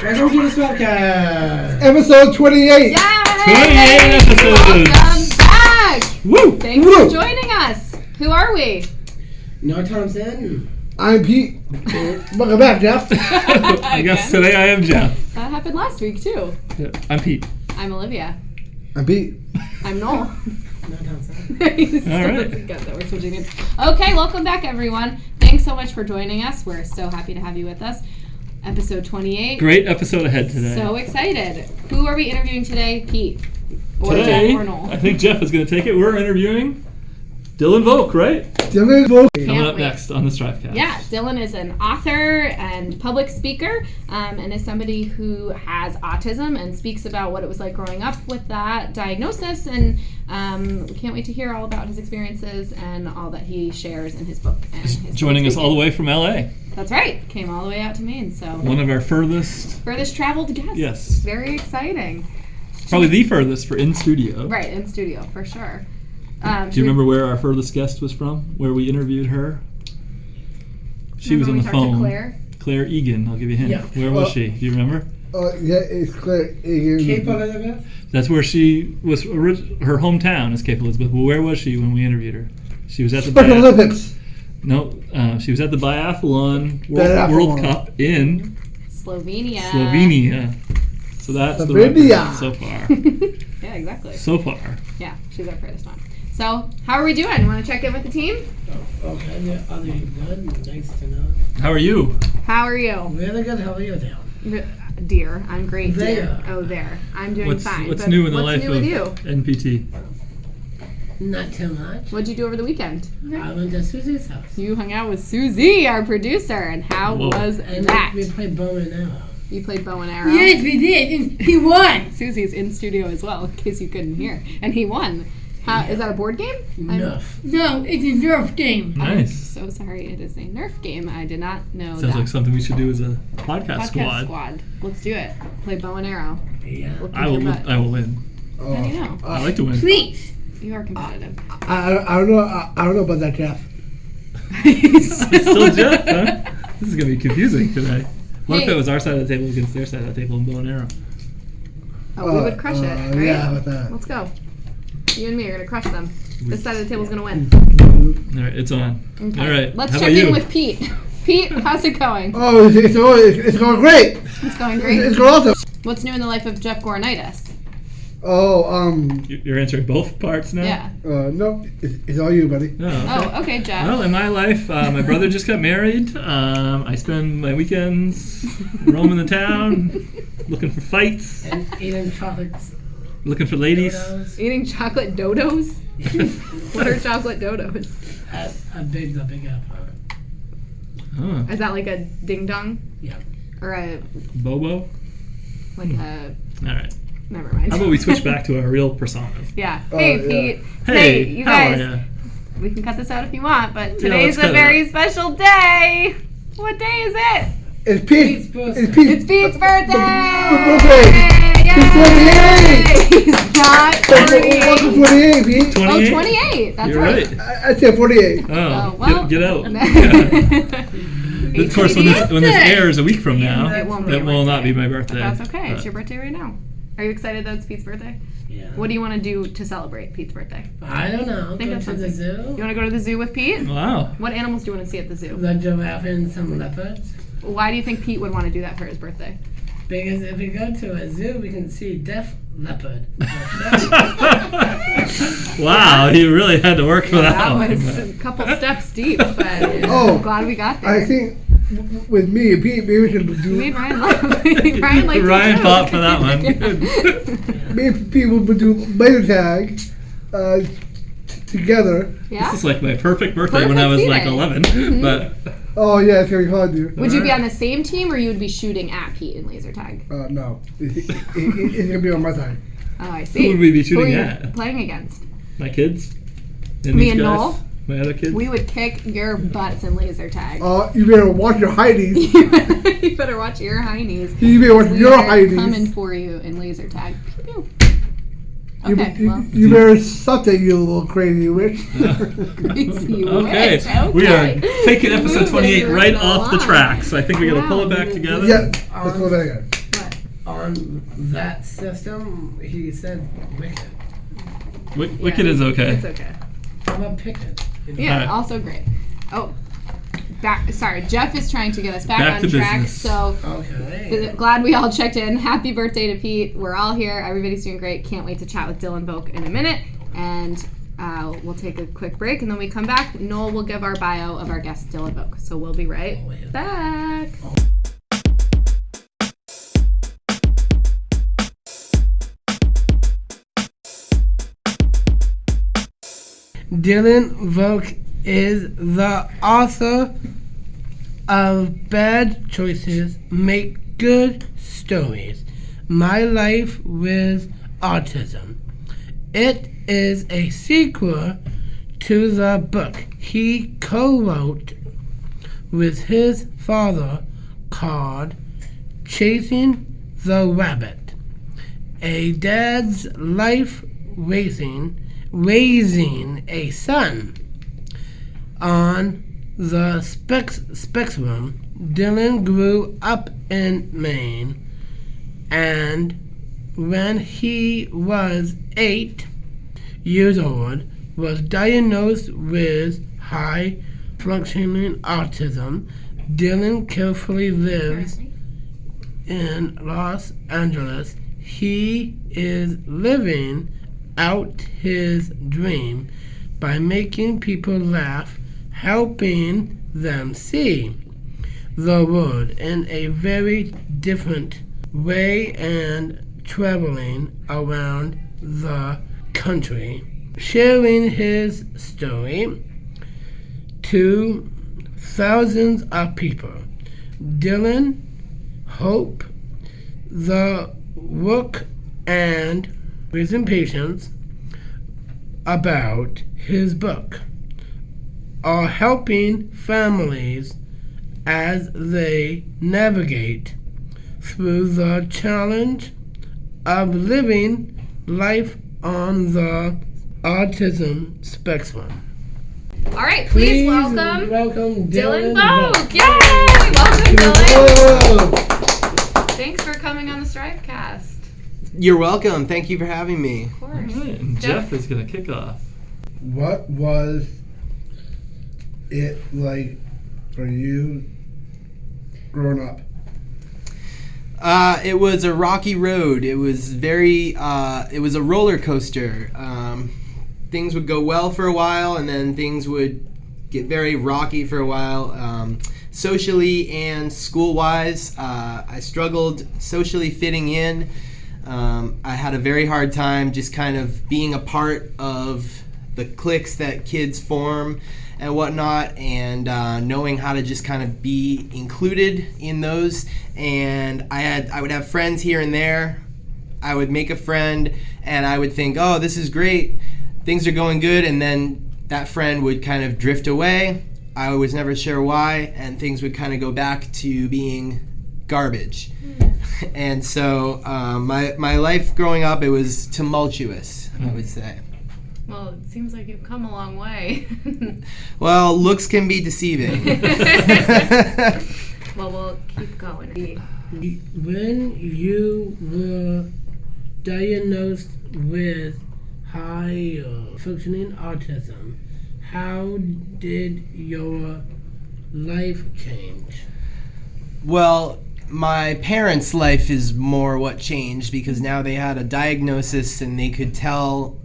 Welcome to the STRIVECast! Episode 28! Yay! 28 episodes! Welcome back! Woo! Thanks for joining us. Who are we? Noel Thompson. I'm Pete. Welcome back, Jeff. I guess today I am Jeff. That happened last week too. Yeah, I'm Pete. I'm Olivia. I'm Pete. I'm Noel. Noel Thompson. All right. Got that. We're switching it. Okay, welcome back, everyone. Thanks so much for joining us. We're so happy to have you with us. Episode 28. Great episode ahead today. So excited. Who are we interviewing today? Pete. Or Today, Jeff or Noel? I think Jeff is going to take it. We're interviewing Dylan Volk, right? Dylan Volk. Coming up wait. next on the STRIVECast. Yeah, Dylan is an author and public speaker and is somebody who has autism and speaks about what it was like growing up with that diagnosis. And we can't wait to hear all about his experiences and all that he shares in his book. And his Joining us all the way from LA. That's right. Came all the way out to Maine. So One of our furthest, traveled guests. Yes. Very exciting. probably the furthest for in studio. Right, in studio, for sure. Do you remember where our furthest guest was from? Where we interviewed her? She was on the phone. Claire Egan, I'll give you a hint. Yeah. Where was she? Do you remember? Yeah, it's Claire Egan. Cape Elizabeth. That's where she was. Her hometown is Cape Elizabeth. But where was she when we interviewed her? She was at the Special Olympics. No, she was at the Biathlon Biathlon. World Cup in Slovenia. Slovenia. So that's Slovenia. the record so far. Yeah, exactly. So far. Yeah, she's our furthest one. So, how are we doing? You want to check in with the team? Oh, okay, yeah, other good. Nice to know. How are you? How are you? Really good. How are you doing? Dear, I'm great, dear. There. Oh, there. I'm doing What's fine. What's But new in the what's life new of with you? NPT? Not too much. What'd you do over the weekend? I went to Susie's house. You hung out with Susie, our producer, and how Whoa. was And that? we played bow and arrow. You played bow and arrow. Yes, we did. And he won. Susie's in studio as well, in case you couldn't hear. And he won. Is that a board game? Nerf. No, it's a Nerf game. I'm Nice. so sorry. It is a Nerf game. I did not know Sounds that. like something we should do as a podcast Podcast squad. Let's do it. Play bow and arrow. Yeah. We'll kick I will. your butt. I will win. How do you know? I like to win. Please. You are competitive. I don't know. I don't know about that, Jeff. Still Jeff, huh? This is gonna be confusing today. What if Hey. it was our side of the table against their side of the table in bow and arrow? Oh, we would crush it. Right? Yeah, how about that? Let's go. You and me are gonna crush them. This side of the table's gonna win. All right, it's on. Okay. All right. Let's How check about in you? with Pete. Pete, how's it going? Oh, it's going great. It's going great. It's going awesome. What's new in the life of Jeff Goronitis? Oh, You're answering both parts now. Yeah. no, it's all you, buddy. Oh, okay. Oh, okay, Jeff. Well, in my life, my brother just got married. I spend my weekends roaming the town, looking for fights, And eating chocolates. looking for ladies. Dodos. Eating chocolate dodos? What are chocolate dodos? A big apple. Oh, Is that like a ding dong? Yeah. Or a, Bobo. like a, All right. never mind. How about we switch back to our real personas? Yeah. Oh, Hey, yeah. Pete. Hey, you how guys. are ya? We can cut this out if you want, but let's today's cut a it very special day. What day is it? It's Pete. Pete's birthday. It's Pete. It's Pete's birthday! birthday. Yay! He's 48. He's not 48. Welcome 48, Pete. 28? Oh, 28. That's You're right. I said 48. Oh, Oh, well. get out. It Of course, when this airs a week from now, It won't be that your will not birthday. be my birthday. That's okay. It's But your birthday right now. Are you excited that it's Pete's birthday? Yeah. What do you want to do to celebrate Pete's birthday? I don't know. Think Go of to the something. zoo. You want to go to the zoo with Pete? Wow. What animals do you want to see at the zoo? The giraffe and some leopards. Why do you think Pete would want to do that for his birthday? Because if we go to a zoo, we can see deaf leopard. Wow, he really had to work for that That one. was a couple steps deep, but Oh. I'm glad we got there. I think with me and Pete, maybe we should You do. made Ryan laugh. Ryan liked it Ryan too. fought for that one. Good. Me and Pete would do laser tag together. Yeah? This is like my perfect birthday when I was Perfect like birthday. 11. But Oh yeah, it's gonna be fun, dude. Would you be on the same team or you would be shooting at Pete in laser tag? No, it's gonna be on my side. Oh, I see. who would we be Who are shooting you at? playing against? My kids? Me these and guys? Noel? My other kids? We would kick your butts in laser tag. You better watch your hideys. You better watch your heinies. You better watch We your are coming hideys. for you in laser tag. Pew, pew. Okay, well, You better stop that, you little crazy witch. crazy Okay. witch. We are taking episode Moving 28 right right off the along. track, so I think we got to pull it back together. Yeah, let's go back again. What? On that system, he said wicked. Wicked is okay. It's okay. How about picket? Yeah, Alright. also great. Oh, sorry, Jeff is trying to get us back Back on to track. business. So Okay. glad we all checked in. Happy birthday to Pete. We're all here. Everybody's doing great. Can't wait to chat with Dylan Volk in a minute. And we'll take a quick break, and then we come back. Noel will give our bio of our guest, Dylan Volk. So we'll be right back. Dylan Volk is the author of Bad Choices Make Good Stories, My Life with Autism. It is a sequel to the book he co-wrote with his father called Chasing the Rabbit, a dad's life raising a son. On the spectrum, Dylan grew up in Maine, and when he was 8 years old, was diagnosed with high-functioning autism. Dylan carefully lives in Los Angeles. He is living out his dream by making people laugh, helping them see the world in a very different way, and traveling around the country, sharing his story to thousands of people. Dylan hope the work and raising patience about his book are helping families as they navigate through the challenge of living life on the autism spectrum. All right, please welcome welcome Dylan Volk. Volk. Yay! Welcome, Dylan. Whoa! Thanks for coming on the STRIVEcast. You're welcome. Thank you for having me. Of course. All right, and Jeff is going to kick off. What was it like for you growing up? It was a rocky road. It was it was a roller coaster. Things would go well for a while, and then things would get very rocky for a while. Socially and school-wise, I struggled socially fitting in. I had a very hard time just kind of being a part of the cliques that kids form and whatnot, and knowing how to just kind of be included in those. And I would have friends here and there. I would make a friend, and I would think, oh, this is great. Things are going good, and then that friend would kind of drift away. I was never sure why, and things would kind of go back to being garbage. And so my life growing up, it was tumultuous, I would say. Well, it seems like you've come a long way. Well, looks can be deceiving. Well, we'll keep going. When you were diagnosed with high functioning autism, how did your life change? Well, my parents' life is more what changed, because now they had a diagnosis and they could tell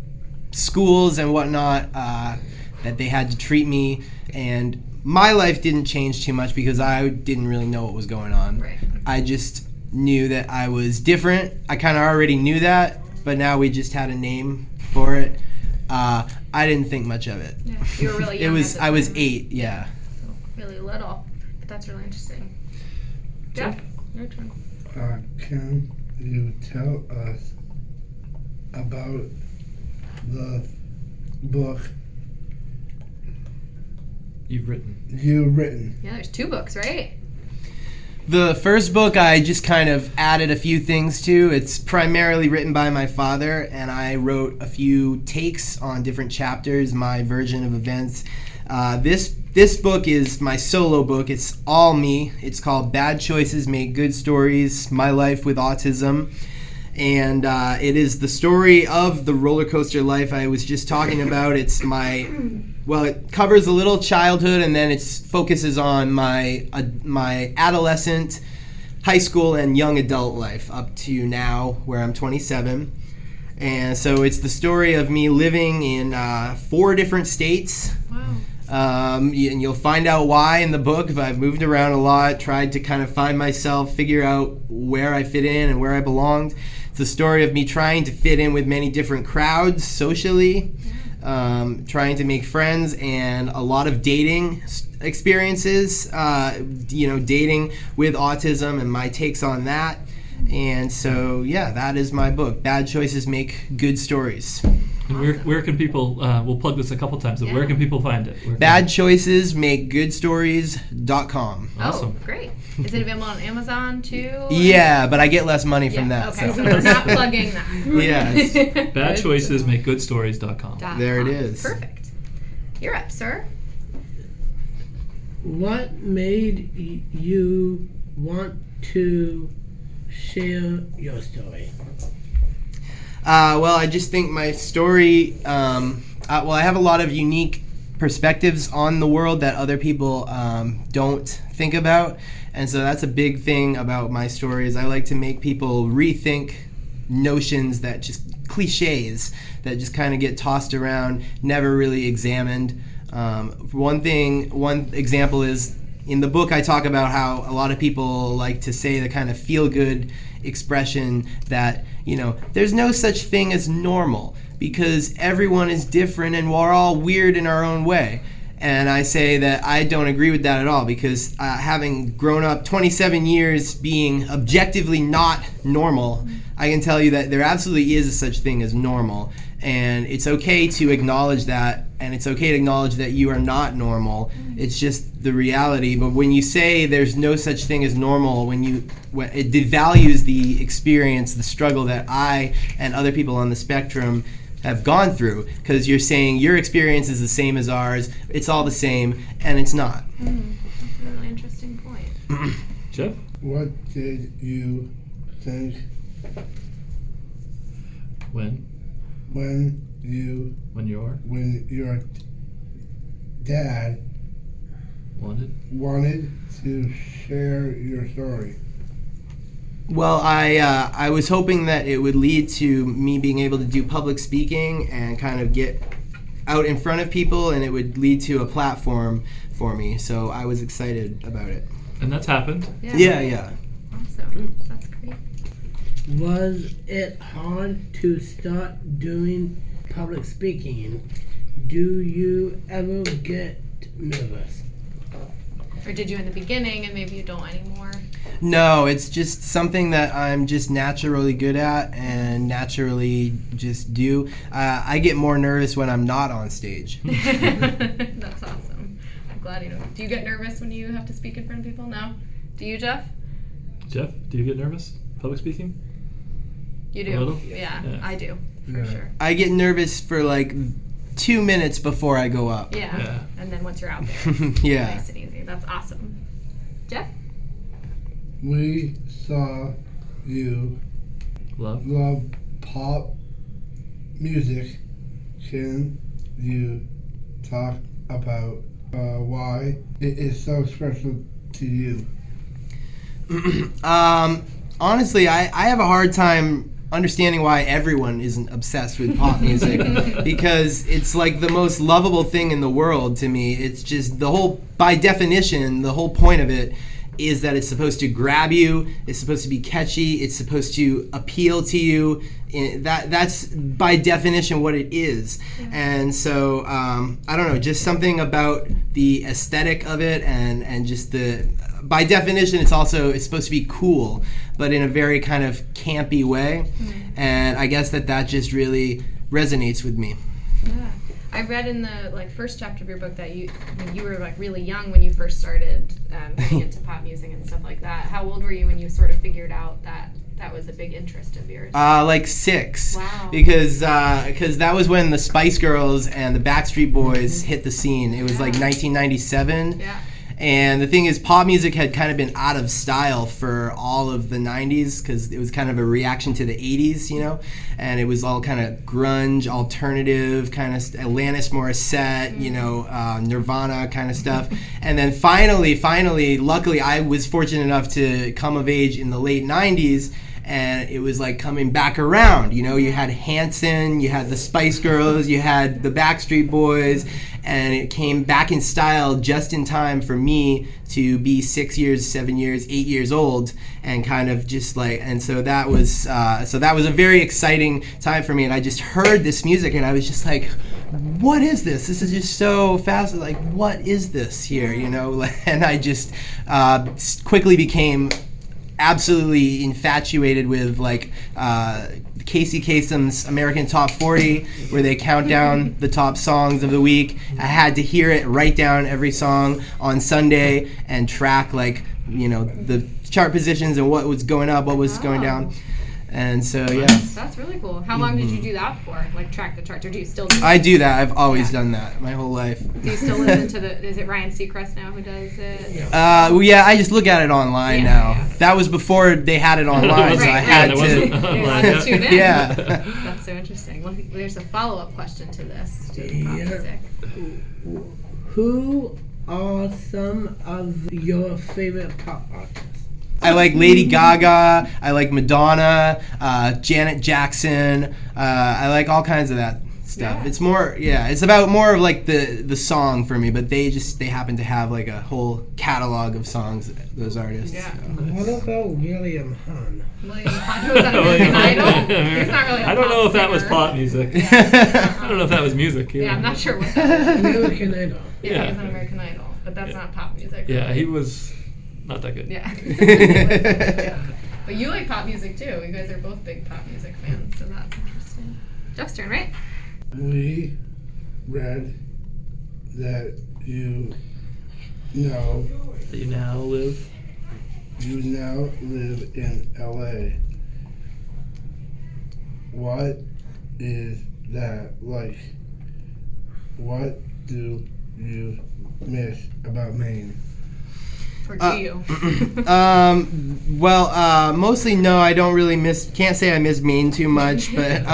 schools and whatnot that they had to treat me, and my life didn't change too much because I didn't really know what was going on. Right. I just knew that I was different. I kind of already knew that, but now we just had a name for it. I didn't think much of it. Yeah, you were really young. I was 8, yeah. So really little. But that's really interesting. Jeff, your turn. Can you tell us about the book You've written. you've written? Yeah, there's 2 books, right? The first book I just kind of added a few things to. It's primarily written by my father, and I wrote a few takes on different chapters, my version of events. This book is my solo book. It's all me. It's called Bad Choices Make Good Stories, My Life with Autism. And it is the story of the roller coaster life I was just talking about. It's it covers a little childhood, and then it focuses on my adolescent, high school, and young adult life up to now, where I'm 27. And so it's the story of me living in 4 different states. Wow. And you'll find out why in the book. But I've moved around a lot, tried to kind of find myself, figure out where I fit in and where I belonged. It's the story of me trying to fit in with many different crowds socially, trying to make friends, and a lot of dating experiences, dating with autism and my takes on that. And so, that is my book. Bad Choices Make Good Stories. And where can people, we'll plug this a couple times, but where can people find it? BadChoicesMakeGoodStories.com. Awesome. Oh, great. Is it available on Amazon too? Yeah, but I get less money from that. Okay, so So. we're not plugging that. Yes. BadChoicesMakeGoodStories.com. There it is. Perfect. You're up, sir. What made you want to share your story? I just think my story, I have a lot of unique perspectives on the world that other people don't think about. And so that's a big thing about my story is I like to make people rethink notions that just cliches that just kind of get tossed around, never really examined. One example is in the book I talk about how a lot of people like to say the kind of feel-good expression that, there's no such thing as normal because everyone is different and we're all weird in our own way. And I say that I don't agree with that at all because having grown up 27 years being objectively not normal, I can tell you that there absolutely is a such thing as normal. And it's okay to acknowledge that, and it's okay to acknowledge that you are not normal. It's just the reality. But when you say there's no such thing as normal, when it devalues the experience, the struggle that I and other people on the spectrum have gone through, because you're saying your experience is the same as ours, it's all the same, and it's not. That's a really interesting point. Jeff? What did you think When your dad wanted to share your story? Well, I was hoping that it would lead to me being able to do public speaking and kind of get out in front of people, and it would lead to a platform for me. So I was excited about it. And that's happened. Yeah. Awesome. That's great. Was it hard to start doing public speaking? Do you ever get nervous? Or did you in the beginning and maybe you don't anymore? No, it's just something that I'm just naturally good at and naturally just do. I get more nervous when I'm not on stage. That's awesome. I'm glad you know. Do you get nervous when you have to speak in front of people? No? Do you, Jeff? Jeff, do you get nervous public speaking? You A do? little? Yeah, Yeah. I do, for sure. I get nervous for like 2 minutes before I go up. Yeah. And then once you're out there, it's Yeah. nice and easy. That's awesome. Jeff? We saw you Love? love pop music. Can you talk about why it is so special to you? Honestly, I have a hard time understanding why everyone isn't obsessed with pop music because it's like the most lovable thing in the world to me. It's just by definition, the whole point of it is that it's supposed to grab you, it's supposed to be catchy, it's supposed to appeal to you. That's by definition what it is. And so, I don't know, just something about the aesthetic of it and just by definition, it's supposed to be cool, but in a very kind of campy way. And I guess that just really resonates with me. Yeah. I read in the first chapter of your book that you were really young when you first started getting into pop music and stuff like that. How old were you when you sort of figured out that was a big interest of yours? 6. Wow. Because that was when the Spice Girls and the Backstreet Boys hit the scene. It was 1997. Yeah. And the thing is, pop music had kind of been out of style for all of the 90s because it was kind of a reaction to the 80s, and it was all kind of grunge, alternative, kind of Alanis Morissette, Nirvana kind of stuff. And then finally, luckily, I was fortunate enough to come of age in the late 90s. And it was coming back around, you had Hanson, you had the Spice Girls, you had the Backstreet Boys, and it came back in style just in time for me to be 6 years, 7 years, 8 years old, and kind of just and so that was a very exciting time for me. And I just heard this music, and I was just like, what is this? This is just so fast. What is this here? And I just quickly became absolutely infatuated with Casey Kasem's American Top 40, where they count down the top songs of the week. I had to hear it, write down every song on Sunday, and track the chart positions and what was going up, what was going down. And so, yeah. That's really cool. How long did you do that for? Track the charts, or do you still do that? I do that. I've always done that my whole life. Do you still listen to is it Ryan Seacrest now who does it? Yeah, I just look at it online now. Yeah. That was before they had it online, so I had to tune in. Yeah. That's so interesting. Well, there's a follow-up question to this. To pop music. Who are some of your favorite pop artists? I like Lady Gaga, I like Madonna, Janet Jackson, I like all kinds of that stuff. Yeah. It's more, it's about more of the song for me, but they happen to have a whole catalog of songs, those artists. Yeah. So. What about William Hahn? William Hahn, who was on American Idol? He's not really I don't know if that was pop music. Yeah. I don't know if that was music. Yeah, I'm not sure what that was. American Idol. Yeah, he was on American Idol, but that's not pop music. Yeah, he was not that good. Yeah. But you like pop music too. You guys are both big pop music fans, so that's interesting. Jeff's turn, right? We read that you know That you now live. You now live in LA. What is that like? What do you miss about Maine? Or do you? Mostly no. I don't really can't say I miss Maine too much, but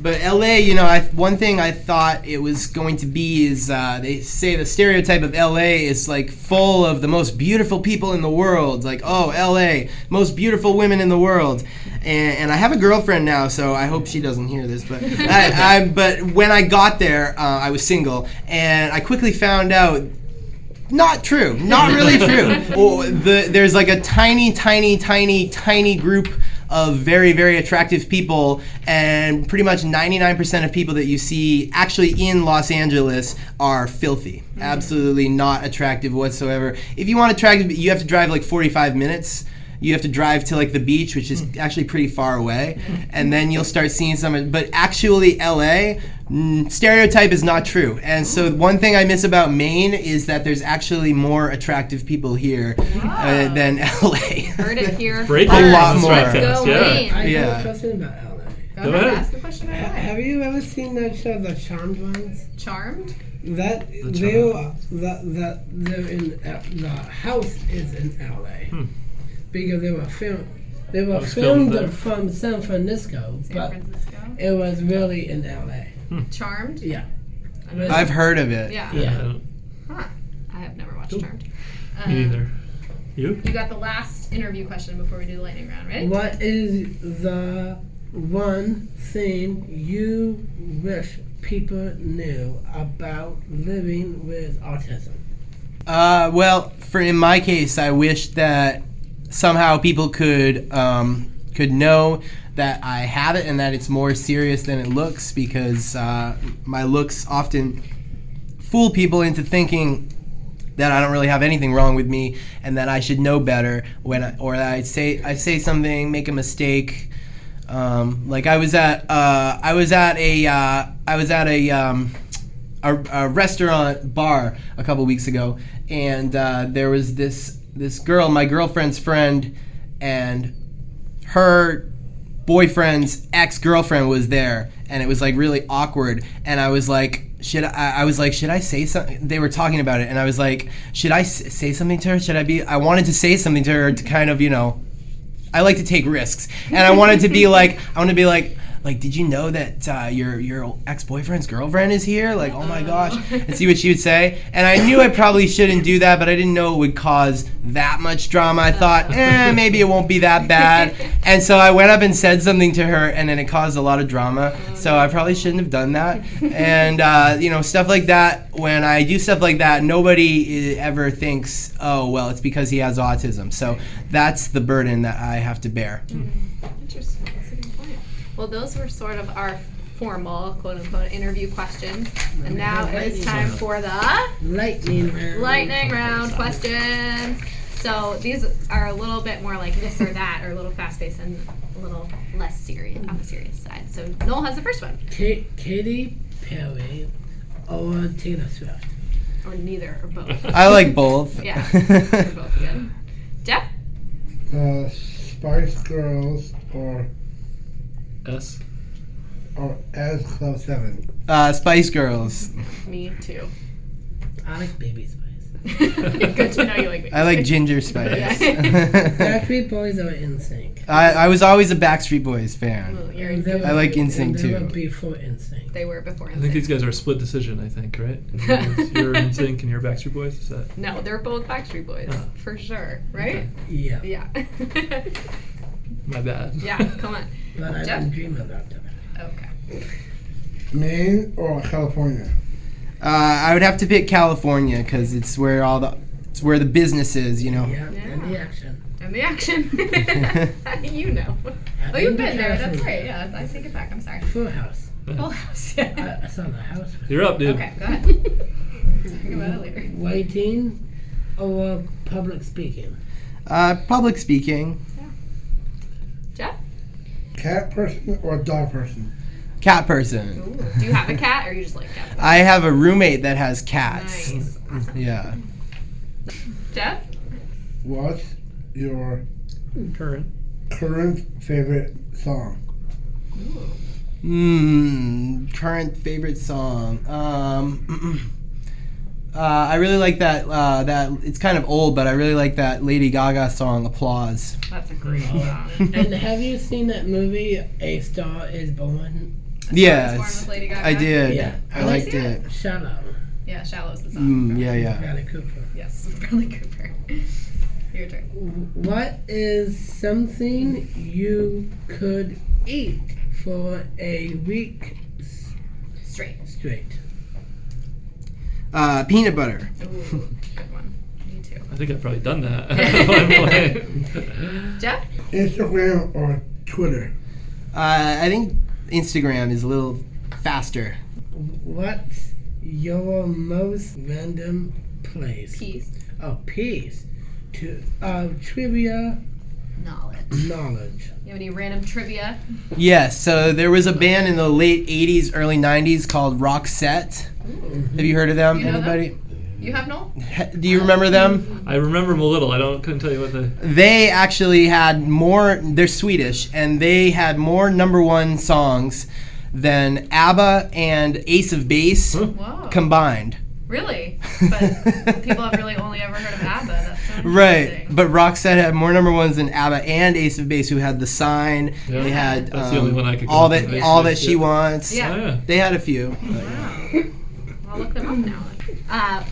LA, one thing I thought it was going to be is they say the stereotype of LA is full of the most beautiful people in the world. LA, most beautiful women in the world. And I have a girlfriend now, so I hope she doesn't hear this. But but when I got there, I was single, and I quickly found out. Not true. Not really true. There's a tiny group of very, very attractive people, and pretty much 99% of people that you see actually in Los Angeles are filthy. Mm-hmm. Absolutely not attractive whatsoever. If you want attractive, you have to drive 45 minutes. You have to drive to the beach, which is actually pretty far away, and then you'll start seeing some. But actually, LA stereotype is not true. And so one thing I miss about Maine is that there's actually more attractive people here than LA. Heard it here. A lot more. Go Maine. I have a question about LA. Go ahead. Ask the question about LA. Have you ever seen that show, The Charmed ones? Charmed? They're in the house is in LA. Because they were filmed from San Francisco, but it was really in LA. Charmed? Yeah. I've heard of it. Yeah. Huh. I have never watched Charmed. Me neither. You got the last interview question before we do the lightning round, right? What is the one thing you wish people knew about living with autism? In my case, I wish that somehow people could know that I have it and that it's more serious than it looks, because my looks often fool people into thinking that I don't really have anything wrong with me and that I should know better or I say something, make a mistake. I was at a a restaurant bar a couple weeks ago, and there was this girl, my girlfriend's friend, and her boyfriend's ex-girlfriend was there, and it was like really awkward, and I was like, should I say something? They were talking about it, and I was like, should I say something to her? I wanted to say something to her to kind of, I like to take risks, and I wanted to be like, did you know that your ex-boyfriend's girlfriend is here? Like, oh my gosh, and see what she would say. And I knew I probably shouldn't do that, but I didn't know it would cause that much drama. I thought, maybe it won't be that bad. And so I went up and said something to her, and then it caused a lot of drama. So I probably shouldn't have done that. And stuff like that. When I do stuff like that, nobody ever thinks, oh well, it's because he has autism. So that's the burden that I have to bear. Interesting. That's a good point. Well, those were sort of our formal, quote-unquote, interview questions. And now it's time for the lightning round questions. So these are a little bit more like this or that, or a little fast-paced and a little less serious, on the serious side. So Noel has the first one. Katy Perry or Taylor Swift? Or neither, or both. I like both. Yeah, they're both good. Jeff? Spice Girls or S as Club 7. Spice Girls. Me too. I like Baby Spice. Good to know you like me. I like Ginger Spice. Backstreet Boys are NSYNC. I was always a Backstreet Boys fan. Well, I like NSYNC They were too. before NSYNC. They were before I think these guys are a split decision, I think, right? You're NSYNC and you're Backstreet Boys, is that? No, they're both Backstreet Boys, for sure, right? Yeah. Yeah. My bad. Yeah, come on. But I Jeff? didn't dream about that. Okay. Maine or California? I would have to pick California because it's where the business is, Yeah, Yeah. and the action. And the action. You know. Oh, you've been there. That's right. Yeah, I take it back. I'm sorry. Full House. Full House. Yeah. I saw the house. You're up, dude. Okay, go ahead. Talk about it later. Waiting or public speaking? Public speaking. Jeff? Cat person or dog person? Cat person. Ooh. Do you have a cat, or you just like cats? I have a roommate that has cats. Nice. Yeah. Jeff? What's your Current. current favorite song? Current favorite song. I really like that. It's kind of old, but I really like that Lady Gaga song, "Applause." That's a great Oh. song. And have you seen that movie, A Star Is Born? Yes, Born with Lady Gaga? I did. Yeah. I liked it. Shallow. Yeah, Shallow's the song. Yeah. Bradley Cooper. Yes, Bradley Cooper. Your turn. What is something you could eat for a week Straight. straight? Peanut butter. Ooh, good one. Me too. I think I've probably done that. at one point. Jeff? Instagram or Twitter? I think Instagram is a little faster. What's your most random place? Peace. Oh, peace. Trivia knowledge. You have any random trivia? Yes. So there was a band in the late '80s, early '90s called Roxette. Have you heard of them? You know Anybody? You have Noel? Do you remember them? I remember them a little. Couldn't tell you what the. They actually had more. They're Swedish, and they had more #1 songs than ABBA and Ace of Base Whoa. combined. Really? But people have really only ever heard of ABBA. That's so Right, interesting. but Roxette had more #1s than ABBA and Ace of Base, who had The Sign. Yeah. They had That's the only one I could all come that, up with. all that she wants. Yeah. Oh, yeah. They had a few. Wow. I'll look them up now.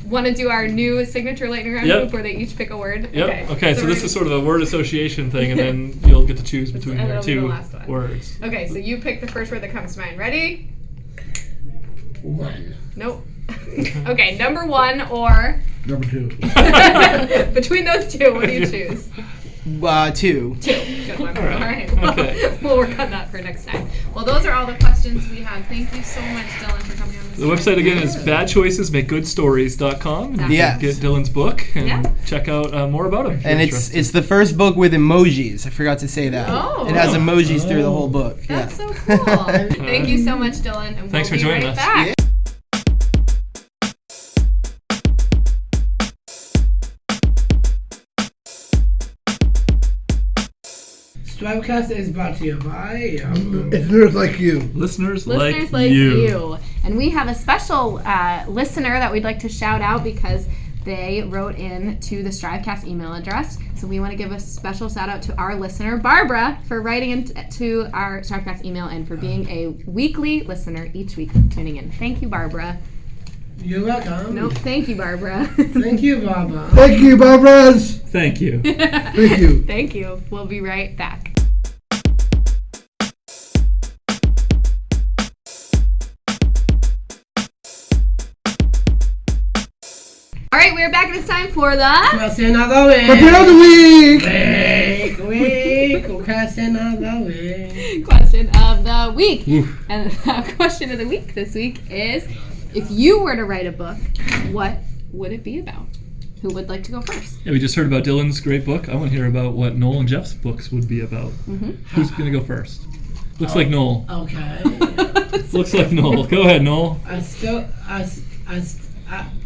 Want to do our new signature lightning round Yep. where they each pick a word? Yep. Okay. So we're this is sort of a word association thing, and then you'll get to choose between And their it'll be the two last one. words. Okay, so you pick the first word that comes to mind. Ready? One. Nope. Okay, #1 or Number 2. between those two, what do you choose? 2. Good one. All right. Okay. We'll work on that for next time. Well, those are all the questions we had. Thank you so much, Dylan, for coming on this. The website again is badchoicesmakegoodstories.com. You Yes. can get Dylan's book and Yeah. check out more about him. if And you're it's interested. the first book with emojis. I forgot to say that. Oh. It has emojis through the whole book. That's yeah. so cool. Thank you so much, Dylan. And Thanks we'll for be joining right us. back. STRIVECast is brought to you by Listeners like you. Listeners Listeners like you. And we have a special listener that we'd like to shout out because they wrote in to the STRIVECast email address. So we want to give a special shout out to our listener, Barbara, for writing into our STRIVECast email and for being a weekly listener each week, tuning in. Thank you, Barbara. You're welcome. Nope, thank you, Barbara. Thank you, Barbara. Thank you, Barbaras. Thank you. Thank you. Thank you. We'll be right back. All right, we're back and it's time for the Question of the week. Question of the week. Question of the week. question of the week. Oof. And the question of the week this week is, if you were to write a book, what would it be about? Who would like to go first? Yeah, we just heard about Dylan's great book. I want to hear about what Noel and Jeff's books would be about. Who's going to go first? Looks like Noel. Okay. Looks like Noel. Go ahead, Noel.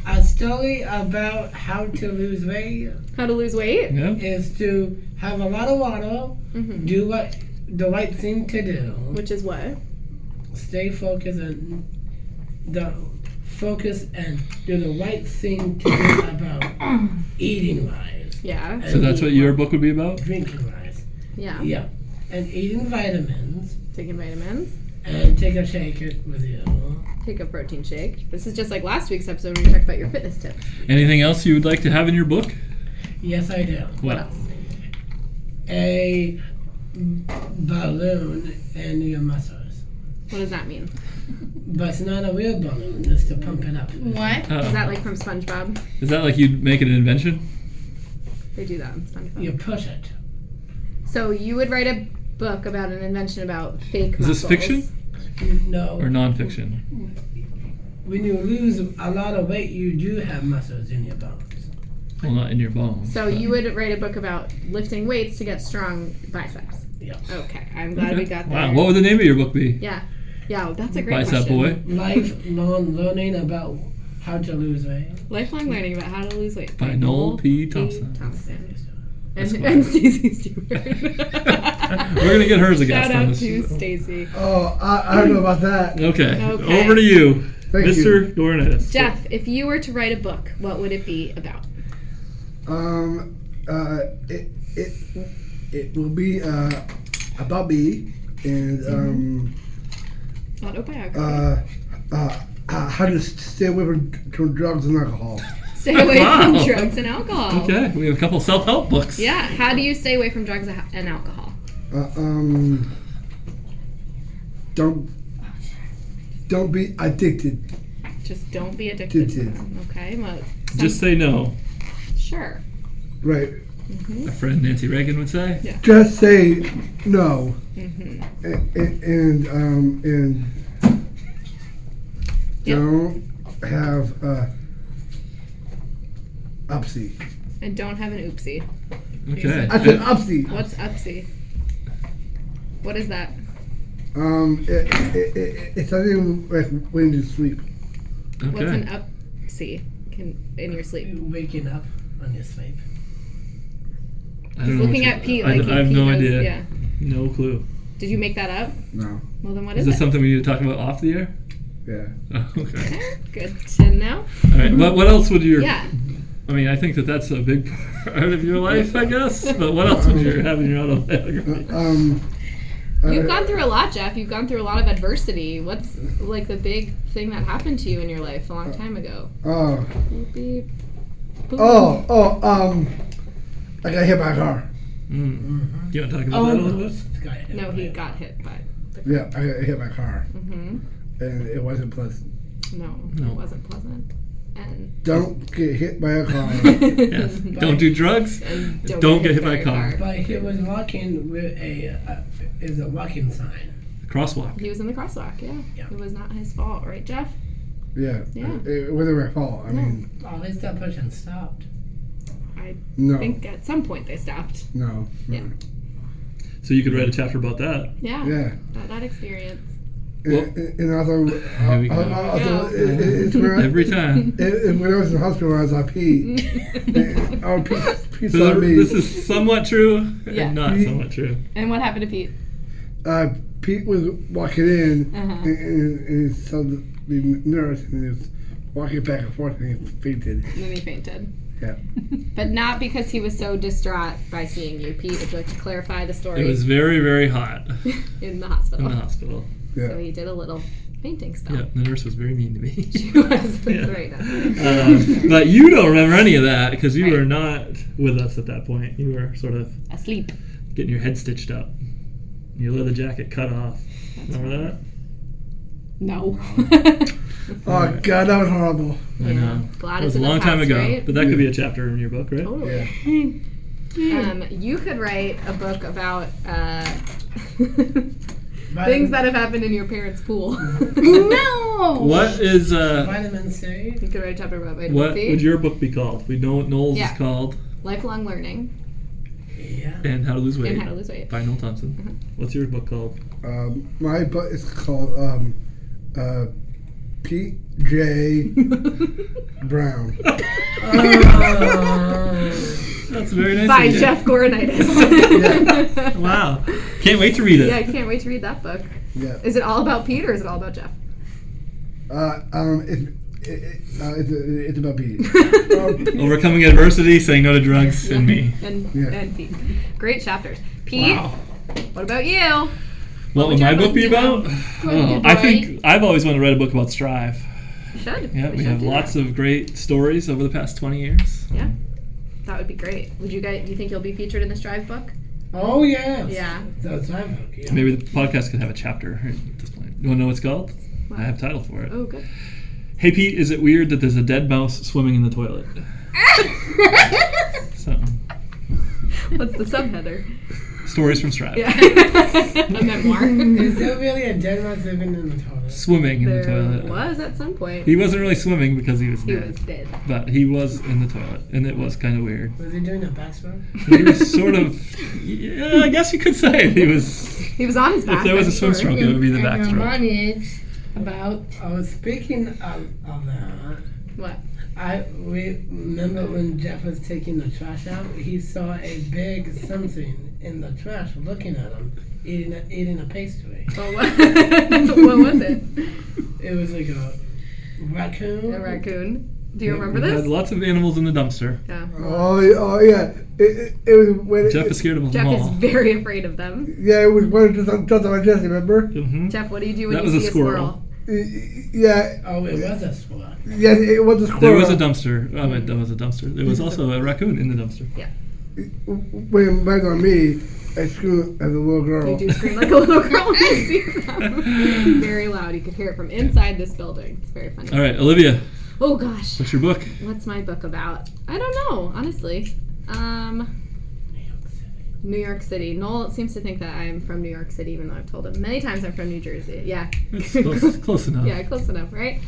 A story about how to lose weight How to lose weight? Yeah. is to have a lot of water, do what the right thing to do, Which is what? stay focused and do the right thing to do about eating wise. Yeah. So that's what your book would be about? Drinking wise. Yeah. Yeah. And eating vitamins Taking vitamins. and take a shake it with you. Take a protein shake. This is just like last week's episode when we talked about your fitness tips. Anything else you would like to have in your book? Yes, I do. What else? A balloon and your muscles. What does that mean? But it's not a real balloon, it's to pump it up. What? Is that like from SpongeBob? Is that like you'd make it an invention? They do that in SpongeBob. You push it. So you would write a book about an invention about fake Is this muscles. fiction No. or nonfiction? When you lose a lot of weight, you do have muscles in your bones. Well, not in your bones. So you would write a book about lifting weights to get strong biceps. Yeah. Okay, I'm glad Okay. we got there. Wow, what would the name of your book be? Yeah, that's a great Bicep question. Boy Lifelong learning about how to lose weight. Lifelong learning about how to lose weight by Noel P. Thompson. And That's Stacey Stewart. We're going to get her as a guest Shout on out this. to Stacey. Oh, I don't know about that. Okay. Okay. Over to you, Thank Mr. you. Dornettis. Jeff, if you were to write a book, what would it be about? It will be about me and Autobiography. how to stay away from drugs and alcohol. Stay away Wow. from drugs and alcohol. Okay, we have a couple self-help books. Yeah, how do you stay away from drugs and alcohol? Don't be addicted. Just don't be addicted to Addicted. them. Okay, well, Just say no. sure. Right. Our friend Nancy Reagan would say. Yeah. Just say no. Mm-hmm. And Yep. don't have upsy. And don't have an oopsie. Okay. I said upsy. What's upsie? What is that? It's something like when you sleep. What's Okay. an upsie in your sleep? You waking up on your sleep. I don't He's know looking what at Pete I like I have he no knows, idea. Yeah. No clue. Did you make that up? No. Well, then what Is is this it? something we need to talk about off the air? Yeah. Oh, okay. Okay, good to know. All right. What else would your? Yeah. I mean, I think that's a big part of your life, I guess. But what else would you have in your autobiography? You've gone through a lot, Jeff. You've gone through a lot of adversity. What's like the big thing that happened to you in your life a long time ago? Beep, beep, boop. I got hit by a car. Mm. You want to talk about that a little bit? No, he got hit by. Yeah, I got hit by a car, Mm-hmm. and it wasn't pleasant. No, No. it wasn't pleasant. And Don't get hit by a car. Yes. Don't do drugs. And Don't get hit by a car. But he was walking with a walking sign. Crosswalk. He was in the crosswalk. Yeah. Yeah. It was not his fault, right, Jeff? Yeah. Yeah. It wasn't my fault. I mean, Oh, they stopped pushing, stopped. I no. think at some point they stopped. No. Yeah. So you could write a chapter about that. Yeah. Yeah. That experience. And also, Here we go. it's where Every time. when I was in the hospital, I was on Pete. And Pete So saw me. this is somewhat true Yeah. and not somewhat true. And what happened to Pete? Pete was walking in, Uh-huh. and he saw the nurse, and he was walking back and forth, and he fainted. And then he fainted. Yeah. But not because he was so distraught by seeing you. Pete, would you like to clarify the story? It was very, very hot in the hospital. in the hospital. Yeah. So he did a little fainting spell. Yeah, the nurse was very mean to me. She was. That's Yeah. right. But you don't remember any of that because you Right. were not with us at that point. You were sort of Asleep. getting your head stitched up. Your leather jacket cut off. That's Remember that? No. Oh God, that was horrible. I know. Glad It was it's a in the long time past, ago. right? But that could be a chapter in your book, right? Totally. You could write a book about things that have happened in your parents' pool. No! What is Vitamin C. You could write a chapter about vitamin what C. would your book be called? We know what Noel's Yeah. is called, Lifelong learning Yeah. and How to Lose Weight and how to lose weight. by Noel Thompson. What's your book called? My book is called P.J. Brown. That's very nice. By of you. Jeff Goronitis. Wow. Can't wait to read it. Yeah, I can't wait to read that book. Yeah. Is it all about Pete or is it all about Jeff? It's about Pete. Overcoming adversity, saying no to drugs, and me. And Pete. Great chapters. Pete, Wow. what about you? What would your my book book be be about? Good I boy. think I've always wanted to write a book about Strive. You should. Yeah, we should have do lots that. of great stories over the past 20 years. Yeah. That would be great. Would you guys? Do you think you'll be featured in the Strive book? Oh yes. Yeah. That's my book. Yeah. Maybe the podcast could have a chapter at this point. You want to know what it's called? What? I have a title for it. Oh, good. Hey Pete, is it weird that there's a dead mouse swimming in the toilet? So, What's the subheader? stories from Strive. Yeah. A memoir. Is there really a dead mouse living in the toilet? Swimming in the There toilet. was at some point. He wasn't really swimming because he was He dead. was dead. But he was in the toilet, and it was kind of weird. Was he doing a backstroke? He was sort of, yeah, I guess you could say he was. He was on his back. If there was a I'm swim sure. stroke, it would be the And backstroke. mine is about Speaking of that, What? I remember when Jeff was taking the trash out, he saw a big something in the trash looking at him, eating a pastry. Oh, what? What was it? It was like a raccoon. A raccoon. Do you Yeah, remember we this? had lots of animals in the dumpster. Yeah. Oh yeah. It was when Jeff is scared of them Jeff all. is very afraid of them. Yeah, it was one of the thoughts on Jesse, remember? Mhm. Jeff, what do you do when That you was a see a squirrel. squirrel? Yeah, Oh, it was a squirrel. yeah, it was a squirrel. There was a dumpster. Oh, wait, there was a dumpster. There was also a raccoon in the dumpster. When it was on me, I screamed as a little girl. You do scream like a little girl when you see them. Very loud. You could hear it from inside this building. It's very funny. All right, Olivia, Oh gosh. what's your book? What's my book about? I don't know, honestly. New York City. Noel seems to think that I'm from New York City, even though I've told him many times I'm from New Jersey. Yeah. It's close enough. Yeah, close enough, right?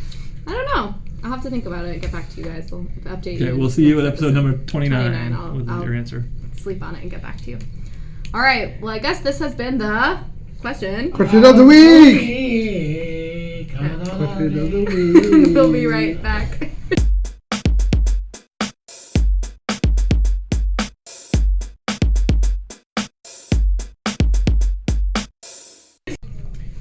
I don't know. I'll have to think about it and get back to you guys. I'll update you. Okay, in we'll see you at next episode number 29 29. with I'll your answer. sleep on it and get back to you. All right. Well, I guess this has been the question. Question of the week. Question of the week. We'll be right back.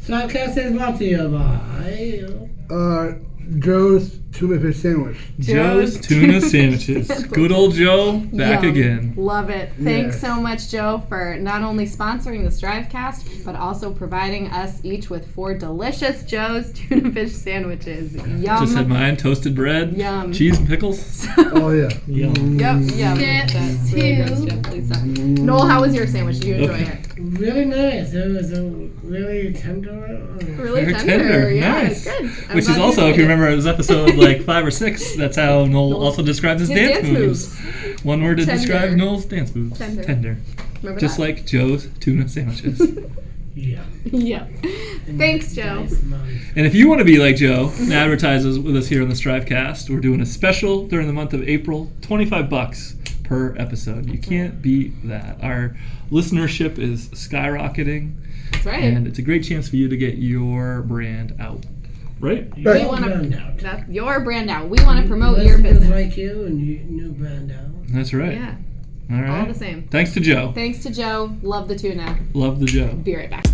STRIVECast is brought to you by Joe's tuna fish sandwich. Joe's Tuna Sandwiches. Good old Joe, back Yum. again. Love it. Thanks Yes. so much, Joe, for not only sponsoring the STRIVEcast, but also providing us each with 4 delicious Joe's tuna fish sandwiches. Yum. Just had mine, toasted bread, Yum. cheese and pickles. Oh yeah. Yum. Yum. Step That's really gross, two. Jeff. Please stop. Noel, how was your sandwich? Did you enjoy Okay. it? really nice. It was a really tender. Really Very tender. tender. Yeah, Nice. good. I'm Which is glad you also, if enjoyed you it. remember, it was episode like 5 or 6. That's how Noel also describes his dance moves. One word to Tender. describe Noel's dance moves. Tender. Remember Just that? like Joe's tuna sandwiches. Yeah. Yeah. Thanks, Joe. Nice money. And if you want to be like Joe and advertise with us here on the STRIVEcast, we're doing a special during the month of April, $25 per episode. You can't beat that. Our listenership is skyrocketing. That's right. And it's a great chance for you to get your brand out. Right? We Right. want Brand to out. that's your brand out. We want to promote your Listeners business. like you and you new brand out. That's right. Yeah, All right. all the same. Thanks to Joe. Thanks to Joe. Love the tuna. Love the Joe. Be right back.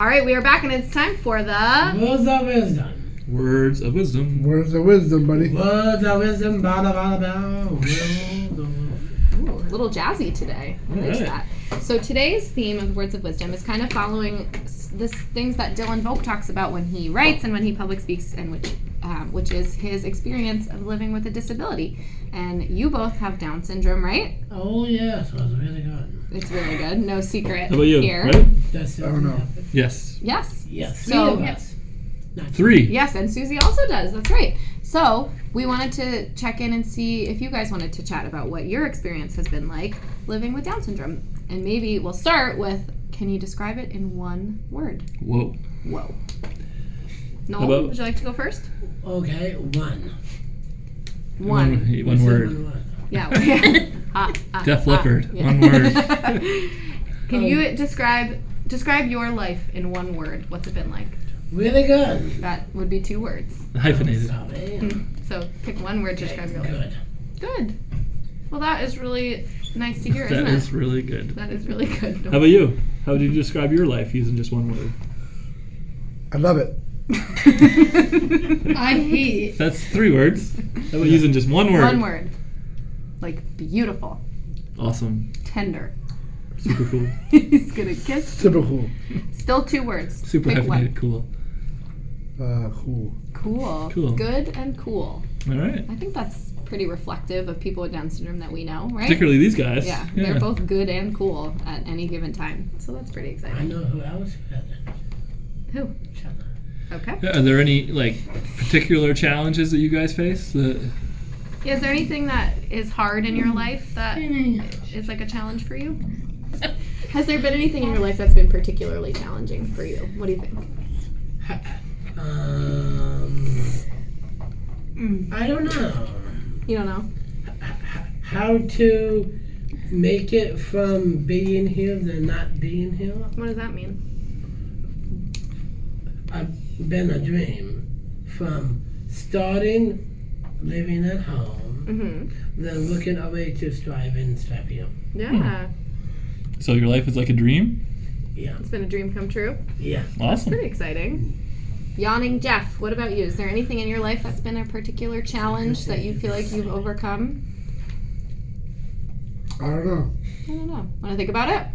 All right, we are back, and it's time for the Words of wisdom. Words of wisdom. Words of wisdom, buddy. Words of wisdom. Bada bada bada. Ooh, a little jazzy today. I like Alright. that. So today's theme of Words of Wisdom is kind of following this things that Dylan Volk talks about when he writes and when he public speaks, and which is his experience of living with a disability. And you both have Down syndrome, right? Oh yes, it was really good. It's really good. No secret How about you? here. Right? That's it. I don't know. Yes. Yes. Yes, three So- of us. Not 3. Yes, and Susie also does. That's right. So we wanted to check in and see if you guys wanted to chat about what your experience has been like living with Down syndrome. And maybe we'll start with, can you describe it in one word? Whoa. Whoa. Noel, How about- would you like to go first? Okay, one. One. One You said word. one word. Yeah. Def Leppard. yeah. One word. Can you describe your life in one word? What's it been like? Really good. That would be 2 words. Hyphenated. Sorry. So pick one word to describe your life. Good. Good. Well, that is really nice to hear, isn't That it? is really good. That is really good. How about you? How would you describe your life using just one word? I love it. I hate it. That's 3 words. How about using just one word? One word. Like beautiful, Awesome. tender. Super cool. He's gonna kiss. Super cool. Still 2 words. Super Pick hyphenated. one. Cool. Cool. Cool. Cool. Good and cool. All right. I think that's pretty reflective of people with Down syndrome that we know, right? Particularly these guys. Yeah, they're both good and cool at any given time. So that's pretty I exciting. know who else had it. Who? Shut up. Okay. Yeah, are there any particular challenges that you guys face? That Is there anything that is hard in your life that is like a challenge for you? Has there been anything in your life that's been particularly challenging for you? What do you think? I don't know. You don't know? How to make it from being here to not being here. What does that mean? I've been a dream from starting living at home, Mm-hmm. then looking away to strive and strive here. Yeah. so your life is like a dream? Yeah, It's been a dream come true. yeah. Awesome. Pretty exciting. Yawning Jeff, what about you? Is there anything in your life that's been a particular challenge that you feel like you've overcome? I don't know. I don't know. Want to think about it?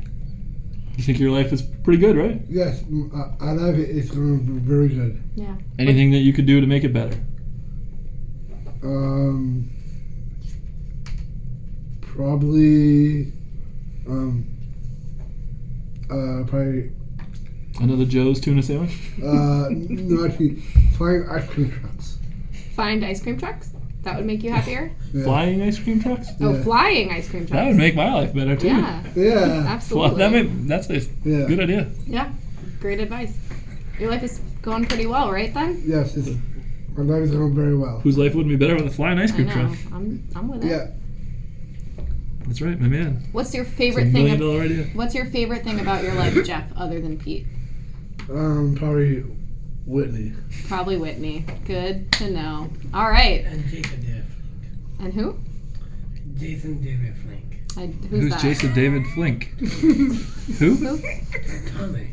You think your life is pretty good, right? Yes, I love it. It's going to be very good. Yeah. Anything that you could do to make it better? Probably, probably, Another Joe's tuna sandwich? no, actually, flying ice cream trucks. Find ice cream trucks? That would make you happier? Yeah. Flying ice cream trucks? Oh, Yeah. flying ice cream trucks. That would make my life better too. Yeah, Yeah, Well, absolutely. that's a yeah. good idea. Yeah, great advice. Your life is going pretty well, right then? Yes, my life is going very well. Whose life wouldn't be better with a flying ice I cream know. truck? I'm with it. Yeah, That's right, my man. What's your It's a favorite $1 thing? million idea. What's your favorite thing about your life, Jeff, other than Pete? probably Whitney. Probably Whitney. Good to know. All right. And Jason David. And who? Jason David Flink. Who's Who's that? Jason David Flink? Who? Who? Tommy.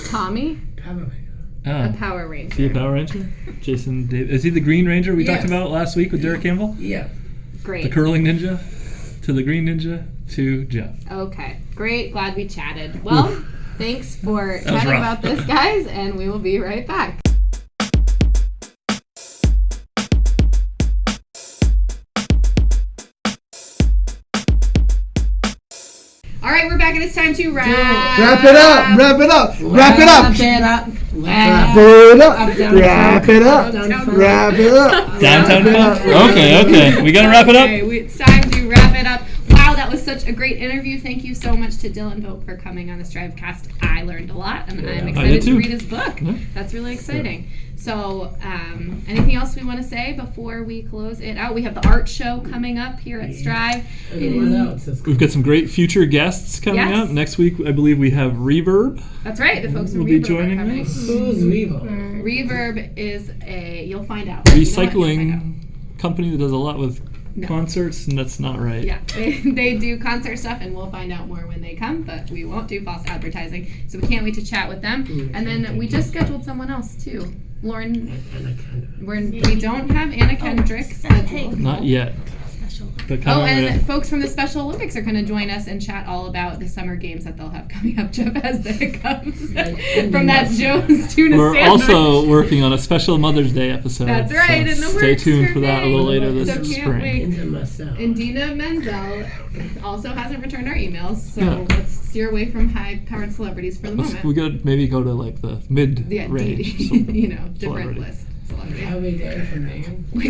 Tommy? Power Ranger. A Oh. Power Is he a Ranger. Power Ranger? Jason David. Is he the Green Ranger we Yes. talked about last week with Derek Campbell? Yeah. The Great. curling ninja to the green ninja to Jeff. Okay. Great. Glad we chatted. Well, thanks for was chatting rough. about this, guys, and we will be right back. All right, we're back, and it's time to wrap. Wrap it up! Wrap it up! Wrap it up! Wrap it up. Wrap it up! Down Wrap it up! Down Wrap it up! Downtown Fun? Okay. We gotta wrap it up? Okay, it's time to wrap it up. Wow, that was such a great interview. Thank you so much to Dylan Volk for coming on the STRIVEcast. I learned a lot, and I'm I did excited to too. read his book. Yeah. That's really exciting. So, anything else we want to say before we close it out? We have the art show coming up here at Strive. We've got some great future guests coming up. Next week, I believe we have Reverb. That's right. The folks from will Reverb be joining are coming. us. Who's Reverb? Reverb is you'll find out. Recycling company that does a lot with concerts, and that's not right. Yeah, they do concert stuff, and we'll find out more when they come, but we won't do false advertising. So we can't wait to chat with them. And then we just scheduled someone else, too. Lauren, we don't have Anna Kendrick scheduled. Not yet. But and folks from the Special Olympics are going to join us and chat all about the summer games that they'll have coming up, Jeff, as that comes from that Joe's tuna We're sandwich. also working on a special Mother's Day episode. That's right, in the Stay works tuned for for that a little later this So can't spring. wait. And Dina Menzel also hasn't returned our emails, so Yeah. let's steer away from high-powered celebrities for the moment. We could maybe go to like the mid-range. Different celebrity. list. How we did for me. We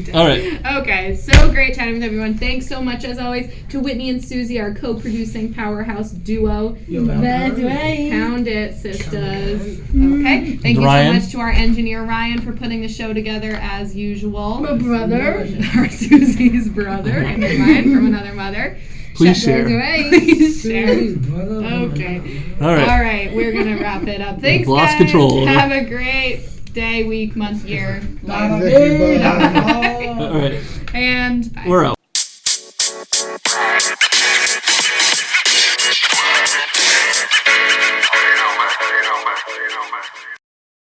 did. All right. Okay, so great chatting with everyone. Thanks so much, as always, to Whitney and Susie, our co-producing powerhouse duo. That's right. Pound it, sisters. Okay. Thank you Ryan. so much to our engineer, Ryan, for putting the show together as usual. My brother. Our Susie's brother, and mine from another mother. Please share. That's right. Please share. Okay. All right, we're going to wrap it up. Thanks, Lost guys. control. Have a great day, week, month, year. Thank you, bye. All right. And bye. We're out.